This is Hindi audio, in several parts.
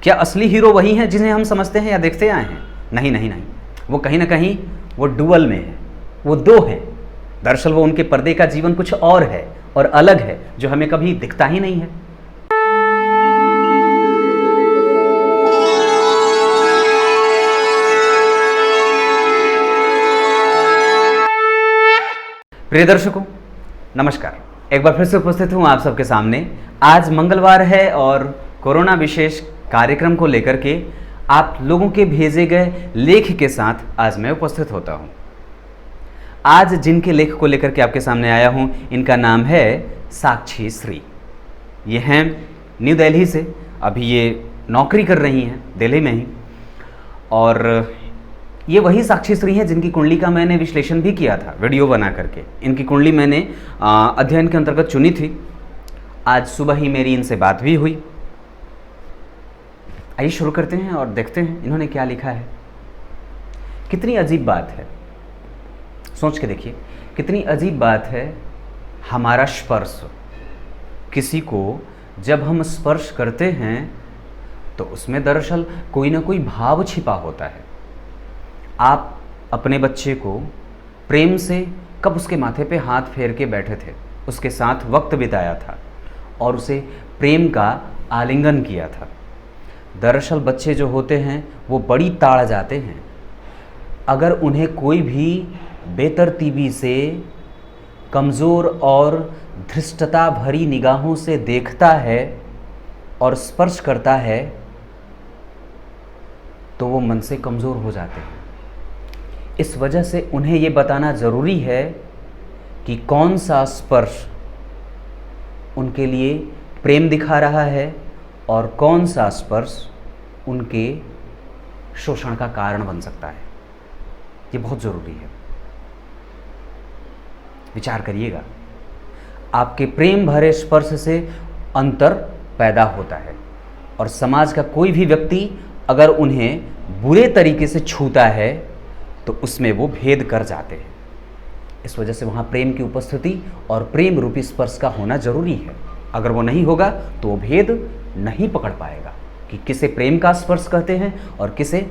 क्या असली हीरो वही हैं जिन्हें हम समझते हैं या देखते आए हैं? नहीं नहीं नहीं, वो कहीं ना कहीं वो डुअल में है, वो दो हैं। दरअसल वो उनके पर्दे का जीवन कुछ और है और अलग है, जो हमें कभी दिखता ही नहीं है। प्रिय दर्शकों, नमस्कार। एक बार फिर से उपस्थित हूँ आप सबके सामने। आज मंगलवार है और कोरोना विशेष कार्यक्रम को लेकर के आप लोगों के भेजे गए लेख के साथ आज मैं उपस्थित होता हूँ। आज जिनके लेख को लेकर के आपके सामने आया हूँ, इनका नाम है साक्षी श्री। ये हैं न्यू दिल्ली से, अभी ये नौकरी कर रही हैं दिल्ली में ही। और ये वही साक्षी श्री हैं जिनकी कुंडली का मैंने विश्लेषण भी किया था वीडियो बना करके। इनकी कुंडली मैंने अध्ययन के अंतर्गत चुनी थी। आज सुबह ही मेरी इनसे बात भी हुई। आइए शुरू करते हैं और देखते हैं इन्होंने क्या लिखा है। कितनी अजीब बात है, सोच के देखिए, कितनी अजीब बात है। हमारा स्पर्श, किसी को जब हम स्पर्श करते हैं तो उसमें दरअसल कोई ना कोई भाव छिपा होता है। आप अपने बच्चे को प्रेम से कब उसके माथे पे हाथ फेर के बैठे थे, उसके साथ वक्त बिताया था और उसे प्रेम का आलिंगन किया था। दरअसल बच्चे जो होते हैं वो बड़ी ताड़ जाते हैं। अगर उन्हें कोई भी बेतरतीबी से, कमज़ोर और धृष्टता भरी निगाहों से देखता है और स्पर्श करता है तो वो मन से कमज़ोर हो जाते हैं। इस वजह से उन्हें ये बताना ज़रूरी है कि कौन सा स्पर्श उनके लिए प्रेम दिखा रहा है और कौन सा स्पर्श उनके शोषण का कारण बन सकता है। ये बहुत ज़रूरी है, विचार करिएगा। आपके प्रेम भरे स्पर्श से अंतर पैदा होता है और समाज का कोई भी व्यक्ति अगर उन्हें बुरे तरीके से छूता है तो उसमें वो भेद कर जाते हैं। इस वजह से वहाँ प्रेम की उपस्थिति और प्रेम रूपी स्पर्श का होना जरूरी है। अगर वो नहीं होगा तो वो भेद नहीं पकड़ पाएगा कि किसे प्रेम का स्पर्श कहते हैं और किसे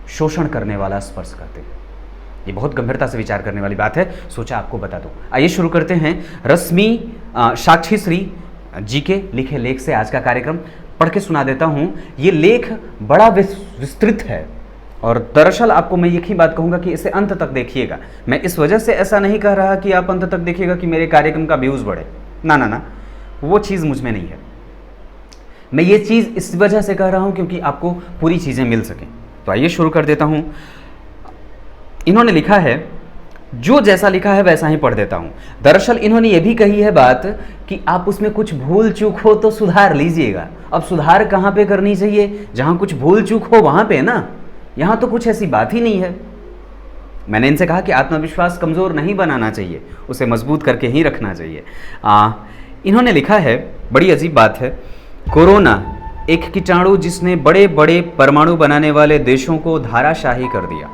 शोषण करने वाला स्पर्श कहते हैं। ये बहुत गंभीरता से विचार करने वाली बात है, सोचा आपको बता दूं। आइए शुरू करते हैं रश्मि साक्षी श्री जी के लिखे लेख से आज का कार्यक्रम। पढ़ के सुना देता हूँ। ये लेख बड़ा विस्तृत है और दरअसल आपको मैं एक ही बात कहूँगा कि इसे अंत तक देखिएगा। मैं इस वजह से ऐसा नहीं कह रहा कि आप अंत तक देखिएगा कि मेरे कार्यक्रम का व्यूज़ बढ़े, ना ना ना, वो चीज़ मुझ में नहीं है। मैं ये चीज़ इस वजह से कह रहा हूँ क्योंकि आपको पूरी चीज़ें मिल सकें। तो आइए शुरू कर देता हूँ। इन्होंने लिखा है, जो जैसा लिखा है वैसा ही पढ़ देता हूँ। दरअसल इन्होंने ये भी कही है बात कि आप उसमें कुछ भूल चूक हो तो सुधार लीजिएगा। अब सुधार कहाँ पे करनी चाहिए? जहाँ कुछ भूल चूक हो वहाँ पे ना, यहाँ तो कुछ ऐसी बात ही नहीं है। मैंने इनसे कहा कि आत्मविश्वास कमज़ोर नहीं बनाना चाहिए, उसे मजबूत करके ही रखना चाहिए। इन्होंने लिखा है, बड़ी अजीब बात है, कोरोना एक कीटाणु जिसने बड़े बड़े परमाणु बनाने वाले देशों को धाराशाही कर दिया।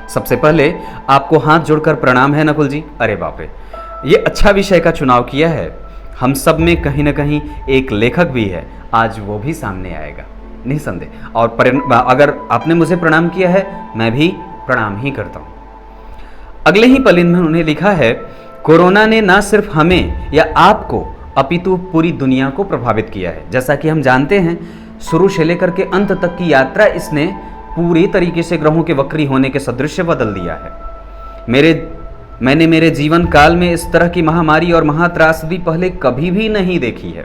सबसे पहले आपको हाथ जोड़कर प्रणाम है नकुल जी। अरे बाप रे, ये अच्छा विषय का चुनाव किया है। हम सब में कहीं ना कहीं एक लेखक भी है, आज वो भी सामने आएगा निसंदेह। और अगर आपने मुझे प्रणाम किया है, मैं भी प्रणाम ही करता हूँ। अगले ही पल में उन्होंने लिखा है, कोरोना ने ना सिर्फ हमें या आपको अपितु पूरी दुनिया को प्रभावित किया है। जैसा कि हम जानते हैं, शुरू से लेकर के अंत तक की यात्रा इसने पूरी तरीके से ग्रहों के वक्री होने के सदृश बदल दिया है। मैंने मेरे जीवन काल में इस तरह की महामारी और महात्रासदी पहले कभी भी नहीं देखी है।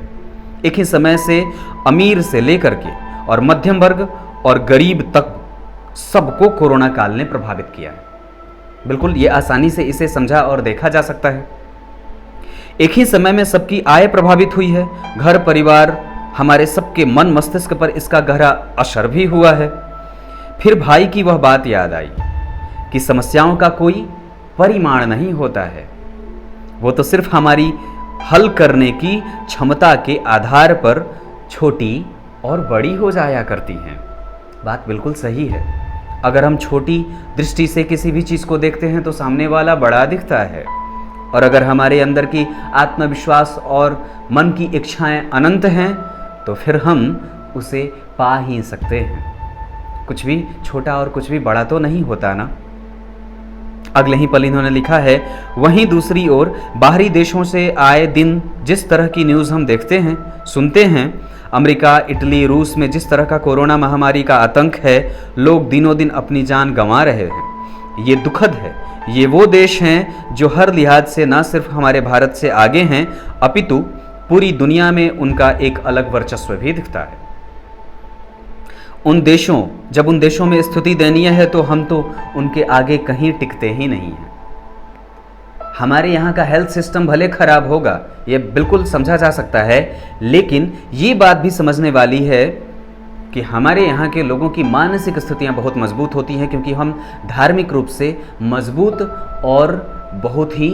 एक ही समय से अमीर से लेकर के और मध्यम वर्ग और गरीब तक सबको कोरोना काल ने प्रभावित किया है। बिल्कुल, ये आसानी से इसे समझा और देखा जा सकता है। एक ही समय में सबकी आय प्रभावित हुई है, घर परिवार, हमारे सबके मन मस्तिष्क पर इसका गहरा असर भी हुआ है। फिर भाई की वह बात याद आई कि समस्याओं का कोई परिमाण नहीं होता है, वो तो सिर्फ हमारी हल करने की क्षमता के आधार पर छोटी और बड़ी हो जाया करती हैं। बात बिल्कुल सही है। अगर हम छोटी दृष्टि से किसी भी चीज़ को देखते हैं तो सामने वाला बड़ा दिखता है, और अगर हमारे अंदर की आत्मविश्वास और मन की इच्छाएं अनंत हैं तो फिर हम उसे पा ही सकते हैं। कुछ भी छोटा और कुछ भी बड़ा तो नहीं होता ना। अगले ही पल इन्होंने लिखा है, वहीं दूसरी ओर बाहरी देशों से आए दिन जिस तरह की न्यूज़ हम देखते हैं, सुनते हैं, अमेरिका, इटली, रूस में जिस तरह का कोरोना महामारी का आतंक है, लोग दिनों दिन अपनी जान गंवा रहे हैं। ये दुखद है। ये वो देश हैं जो हर लिहाज से ना सिर्फ हमारे भारत से आगे हैं, अपितु पूरी दुनिया में उनका एक अलग वर्चस्व भी दिखता है। जब उन देशों में स्थिति दयनीय है तो हम तो उनके आगे कहीं टिकते ही नहीं हैं। हमारे यहाँ का हेल्थ सिस्टम भले खराब होगा, ये बिल्कुल समझा जा सकता है, लेकिन ये बात भी समझने वाली है कि हमारे यहाँ के लोगों की मानसिक स्थितियाँ बहुत मजबूत होती हैं, क्योंकि हम धार्मिक रूप से मजबूत और बहुत ही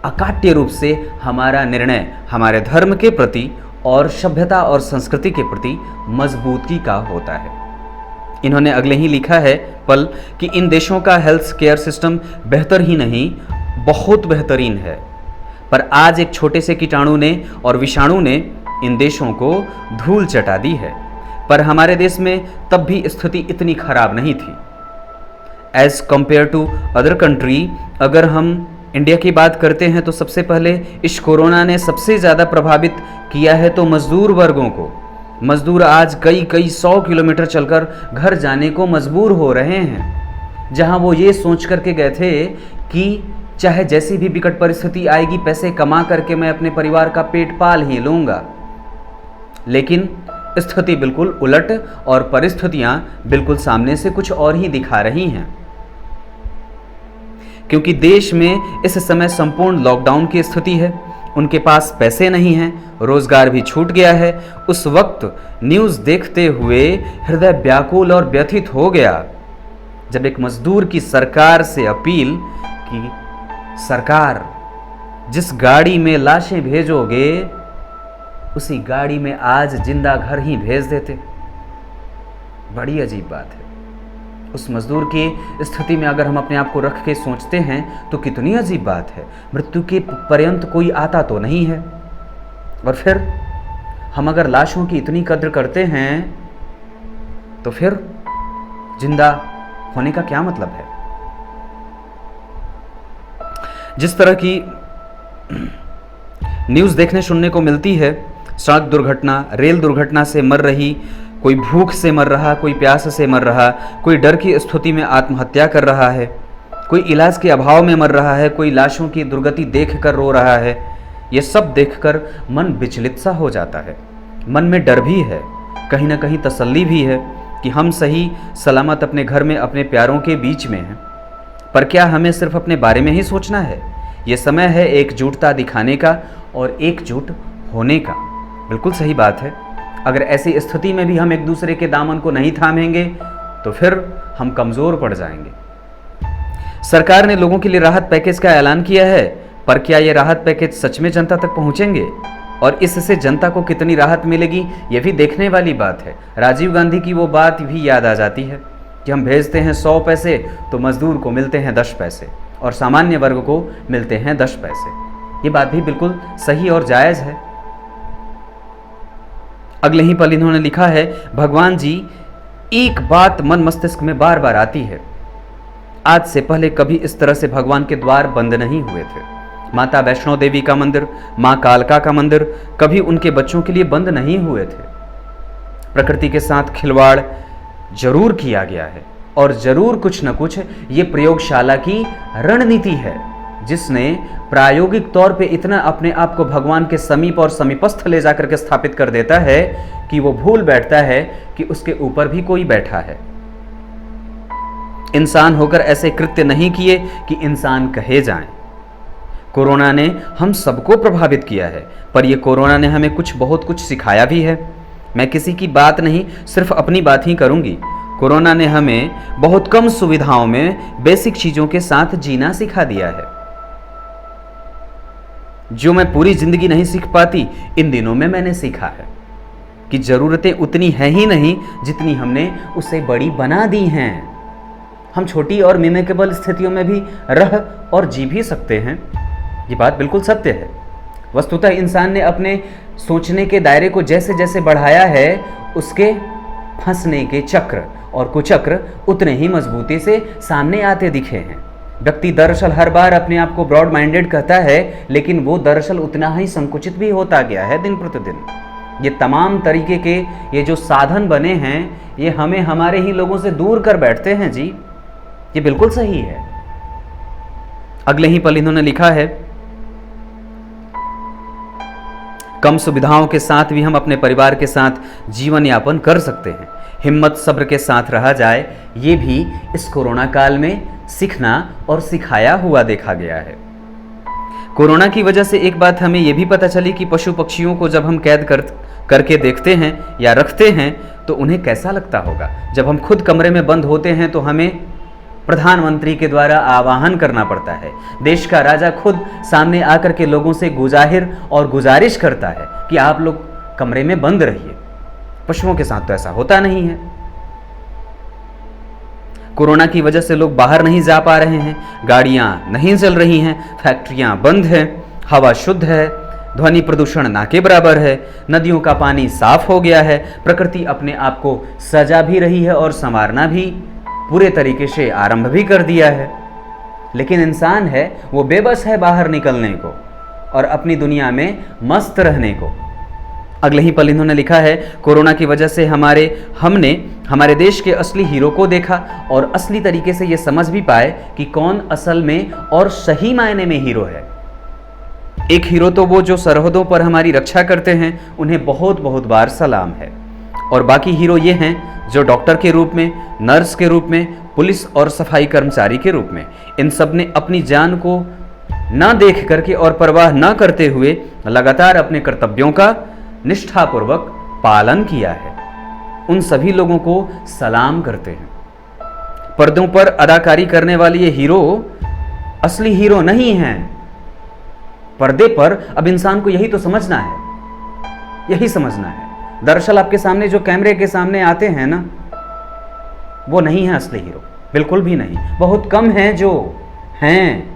अकाट्य रूप से हमारा निर्णय हमारे धर्म के प्रति और सभ्यता और संस्कृति के प्रति मजबूती का होता है। इन्होंने अगले ही लिखा है पल कि इन देशों का हेल्थ केयर सिस्टम बेहतर ही नहीं, बहुत बेहतरीन है, पर आज एक छोटे से कीटाणु ने और विषाणु ने इन देशों को धूल चटा दी है। पर हमारे देश में तब भी स्थिति इतनी खराब नहीं थी as compare to other country. अगर हम इंडिया की बात करते हैं तो सबसे पहले इस कोरोना ने सबसे ज़्यादा प्रभावित किया है तो मजदूर वर्गों को। मजदूर आज कई 100 किलोमीटर चलकर घर जाने को मजबूर हो रहे हैं, जहां वो ये सोच करके गए थे कि चाहे जैसी भी विकट परिस्थिति आएगी, पैसे कमा करके मैं अपने परिवार का पेट पाल ही लूँगा। लेकिन स्थिति बिल्कुल उलट और परिस्थितियां बिल्कुल सामने से कुछ और ही दिखा रही हैं, क्योंकि देश में इस समय संपूर्ण लॉकडाउन की स्थिति है। उनके पास पैसे नहीं हैं, रोजगार भी छूट गया है। उस वक्त न्यूज़ देखते हुए हृदय व्याकुल और व्यथित हो गया जब एक मजदूर की सरकार से अपील कि सरकार, जिस गाड़ी में लाशें भेजोगे उसी गाड़ी में आज जिंदा घर ही भेज देते। बड़ी अजीब बात है। उस मजदूर की स्थिति में अगर हम अपने आप को रख के सोचते हैं तो कितनी अजीब बात है। मृत्यु के पर्यंत कोई आता तो नहीं है, और फिर हम अगर लाशों की इतनी कद्र करते हैं तो फिर जिंदा होने का क्या मतलब है। जिस तरह की न्यूज़ देखने सुनने को मिलती है, सड़क दुर्घटना, रेल दुर्घटना से मर रही, कोई भूख से मर रहा, कोई प्यास से मर रहा, कोई डर की स्थिति में आत्महत्या कर रहा है, कोई इलाज के अभाव में मर रहा है, कोई लाशों की दुर्गति देखकर रो रहा है। ये सब देखकर मन विचलित सा हो जाता है। मन में डर भी है, कहीं ना कहीं तसल्ली भी है कि हम सही सलामत अपने घर में अपने प्यारों के बीच में हैं। पर क्या हमें सिर्फ अपने बारे में ही सोचना है? ये समय है एकजुटता दिखाने का और एकजुट होने का। बिल्कुल सही बात है। अगर ऐसी स्थिति में भी हम एक दूसरे के दामन को नहीं थामेंगे तो फिर हम कमज़ोर पड़ जाएंगे। सरकार ने लोगों के लिए राहत पैकेज का ऐलान किया है, पर क्या ये राहत पैकेज सच में जनता तक पहुंचेंगे और इससे जनता को कितनी राहत मिलेगी, ये भी देखने वाली बात है। राजीव गांधी की वो बात भी याद आ जाती है कि हम भेजते हैं 100 पैसे तो मजदूर को मिलते हैं 10 पैसे और सामान्य वर्ग को मिलते हैं 10 पैसे। ये बात भी बिल्कुल सही और जायज़ है। अगले ही पल इन्होंने लिखा है, भगवान जी, एक बात मन मस्तिष्क में बार बार आती है, आज से पहले कभी इस तरह से भगवान के द्वार बंद नहीं हुए थे। माता वैष्णो देवी का मंदिर, माँ कालका का मंदिर कभी उनके बच्चों के लिए बंद नहीं हुए थे। प्रकृति के साथ खिलवाड़ जरूर किया गया है और जरूर कुछ न कुछ ये प्रयोगशाला की रणनीति है, जिसने प्रायोगिक तौर पे इतना अपने आप को भगवान के समीप और समीपस्थ ले जाकर के स्थापित कर देता है कि वो भूल बैठता है कि उसके ऊपर भी कोई बैठा है। इंसान होकर ऐसे कृत्य नहीं किए कि इंसान कहे जाएं। कोरोना ने हम सबको प्रभावित किया है, पर यह कोरोना ने हमें बहुत कुछ सिखाया भी है। मैं किसी की बात नहीं, सिर्फ अपनी बात ही करूंगी। कोरोना ने हमें बहुत कम सुविधाओं में बेसिक चीजों के साथ जीना सिखा दिया है, जो मैं पूरी जिंदगी नहीं सीख पाती, इन दिनों में मैंने सीखा है कि जरूरतें उतनी हैं ही नहीं जितनी हमने उसे बड़ी बना दी हैं। हम छोटी और मिमेकेबल स्थितियों में भी रह और जी भी सकते हैं, ये बात बिल्कुल सत्य है। वस्तुतः इंसान ने अपने सोचने के दायरे को जैसे जैसे बढ़ाया है, उसके फंसने के चक्र और कुचक्र उतने ही मजबूती से सामने आते दिखे हैं। व्यक्ति दरअसल हर बार अपने आप को ब्रॉड माइंडेड कहता है, लेकिन वो दरअसल उतना ही संकुचित भी होता गया है दिन प्रतिदिन। ये तमाम तरीके के ये जो साधन बने हैं, ये हमें हमारे ही लोगों से दूर कर बैठते हैं जी। ये बिल्कुल सही है। अगले ही पल इन्होंने लिखा है, कम सुविधाओं के साथ भी हम अपने परिवार के साथ जीवन यापन कर सकते हैं। हिम्मत सब्र के साथ रहा जाए, ये भी इस कोरोना काल में सीखना और सिखाया हुआ देखा गया है। कोरोना की वजह से एक बात हमें यह भी पता चली कि पशु पक्षियों को जब हम कैद करके देखते हैं या रखते हैं तो उन्हें कैसा लगता होगा। जब हम खुद कमरे में बंद होते हैं तो हमें प्रधानमंत्री के द्वारा आह्वान करना पड़ता है। देश का राजा खुद सामने आकर के लोगों से गुजाहिर और गुजारिश करता है कि आप लोग कमरे में बंद रहिए। पशुओं के साथ तो ऐसा होता नहीं है। कोरोना की वजह से लोग बाहर नहीं जा पा रहे हैं, गाड़ियां नहीं चल रही हैं, फैक्ट्रियां बंद हैं, हवा शुद्ध है, ध्वनि प्रदूषण ना के बराबर है, नदियों का पानी साफ हो गया है, प्रकृति अपने आप को सजा भी रही है और संवारना भी पूरे तरीके से आरंभ भी कर दिया है। लेकिन इंसान है वो बेबस है बाहर निकलने को और अपनी दुनिया में मस्त रहने को। अगले ही पल इन्होंने लिखा है, कोरोना की वजह से हमने हमारे देश के असली हीरो को देखा और असली तरीके से ये समझ भी पाए कि कौन असल में और सही मायने में हीरो है। एक हीरो तो वो जो सरहदों पर हमारी रक्षा करते हैं, उन्हें बहुत बहुत बार सलाम है। और बाकी हीरो ये हैं जो डॉक्टर के रूप में, नर्स के रूप में, पुलिस और सफाई कर्मचारी के रूप में, इन सब ने अपनी जान को ना देख करके और परवाह ना करते हुए लगातार अपने कर्तव्यों का निष्ठापूर्वक पालन किया है। उन सभी लोगों को सलाम करते हैं। पर्दों पर अदाकारी करने वाले ये हीरो असली हीरो नहीं हैं। पर्दे पर अब इंसान को यही तो समझना है, यही समझना है। दरअसल आपके सामने जो कैमरे के सामने आते हैं ना, वो नहीं है असली हीरो, बिल्कुल भी नहीं। बहुत कम हैं जो हैं।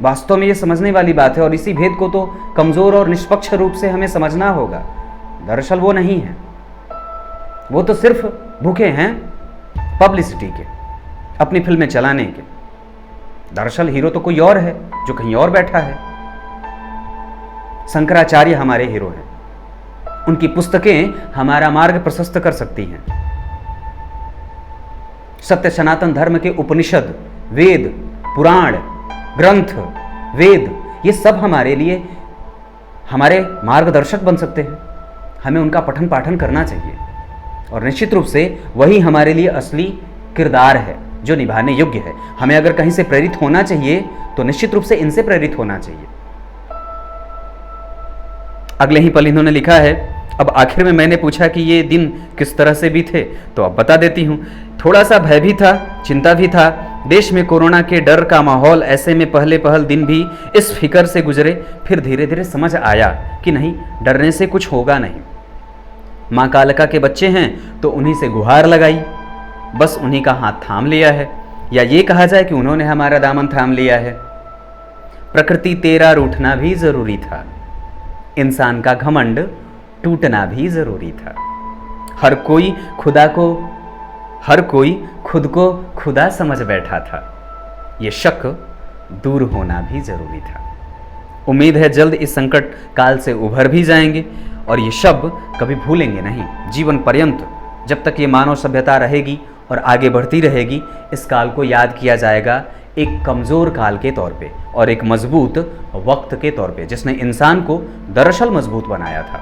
वास्तव में ये समझने वाली बात है और इसी भेद को तो कमजोर और निष्पक्ष रूप से हमें समझना होगा। दरअसल वो नहीं है, वो तो सिर्फ भूखे हैं पब्लिसिटी के, अपनी फिल्में चलाने के। दरअसल हीरो तो कोई और है जो कहीं और बैठा है। शंकराचार्य हमारे हीरो हैं। उनकी पुस्तकें हमारा मार्ग प्रशस्त कर सकती हैं। सत्य सनातन धर्म के उपनिषद, वेद, पुराण, ग्रंथ, वेद, ये सब हमारे लिए हमारे मार्गदर्शक बन सकते हैं। हमें उनका पठन पाठन करना चाहिए और निश्चित रूप से वही हमारे लिए असली किरदार है जो निभाने योग्य है। हमें अगर कहीं से प्रेरित होना चाहिए तो निश्चित रूप से इनसे प्रेरित होना चाहिए। अगले ही पल इन्होंने लिखा है, अब आखिर में मैंने पूछा कि ये दिन किस तरह से भी थे, तो अब बता देती हूँ। थोड़ा सा भय भी था, चिंता भी था। देश में कोरोना के डर का माहौल, ऐसे में पहल दिन भी इस फिक्र से गुजरे। फिर धीरे धीरे समझ आया कि नहीं, डरने से कुछ होगा नहीं। माँ कालका के बच्चे हैं तो उन्हीं से गुहार लगाई, बस उन्हीं का हाथ थाम लिया है, या ये कहा जाए कि उन्होंने हमारा दामन थाम लिया है। प्रकृति तेरा रूठना भी जरूरी था, इंसान का घमंड टूटना भी जरूरी था। हर कोई खुद को खुदा समझ बैठा था, ये शक दूर होना भी जरूरी था। उम्मीद है जल्द इस संकट काल से उभर भी जाएंगे और ये शब्द कभी भूलेंगे नहीं। जीवन पर्यंत जब तक ये मानव सभ्यता रहेगी और आगे बढ़ती रहेगी, इस काल को याद किया जाएगा एक कमज़ोर काल के तौर पे और एक मजबूत वक्त के तौर पे, जिसने इंसान को दरअसल मजबूत बनाया था।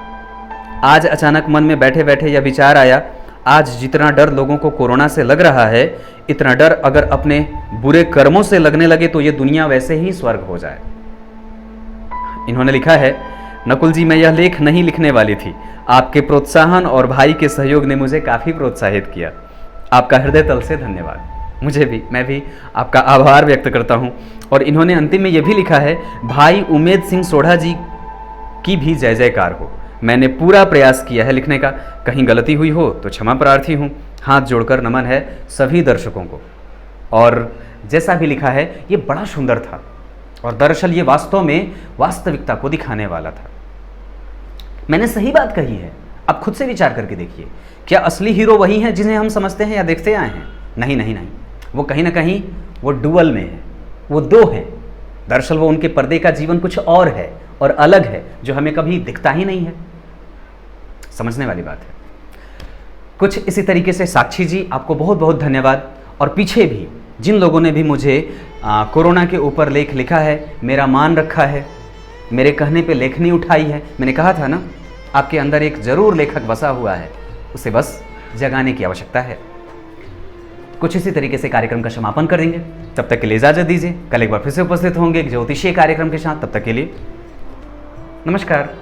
आज अचानक मन में बैठे बैठे यह विचार आया, आज जितना डर लोगों को कोरोना से लग रहा है, इतना डर अगर अपने बुरे कर्मों से लगने लगे तो ये दुनिया वैसे ही स्वर्ग हो जाए। इन्होंने लिखा है, नकुल जी, मैं यह लेख नहीं लिखने वाली थी। आपके प्रोत्साहन और भाई के सहयोग ने मुझे काफ़ी प्रोत्साहित किया। आपका हृदय तल से धन्यवाद। मैं भी आपका आभार व्यक्त करता हूँ। और इन्होंने अंतिम में यह भी लिखा है, भाई उमेद सिंह सोढ़ा जी की भी जय जयकार हो। मैंने पूरा प्रयास किया है लिखने का, कहीं गलती हुई हो तो क्षमा प्रार्थी हूँ। हाथ जोड़कर नमन है सभी दर्शकों को। और जैसा भी लिखा है ये बड़ा सुंदर था और दरअसल ये वास्तव में वास्तविकता को दिखाने वाला था। मैंने सही बात कही है। आप खुद से विचार करके देखिए, क्या असली हीरो वही हैं जिन्हें हम समझते हैं या देखते आए हैं? नहीं नहीं नहीं, वो कहीं ना कहीं वो डुअल में है, वो दो हैं। दरअसल वो उनके पर्दे का जीवन कुछ और है और अलग है, जो हमें कभी दिखता ही नहीं है। समझने वाली बात है। कुछ इसी तरीके से साक्षी जी, आपको बहुत बहुत धन्यवाद। और पीछे भी जिन लोगों ने भी मुझे कोरोना के ऊपर लेख लिखा है, मेरा मान रखा है, मेरे कहने पे लेखनी उठाई है, मैंने कहा था ना, आपके अंदर एक जरूर लेखक बसा हुआ है, उसे बस जगाने की आवश्यकता है। कुछ इसी तरीके से कार्यक्रम का समापन करेंगे। तब तक के लिए इजाजत दीजिए। कल एक बार फिर से उपस्थित होंगे एक ज्योतिषीय कार्यक्रम के साथ। तब तक के लिए नमस्कार।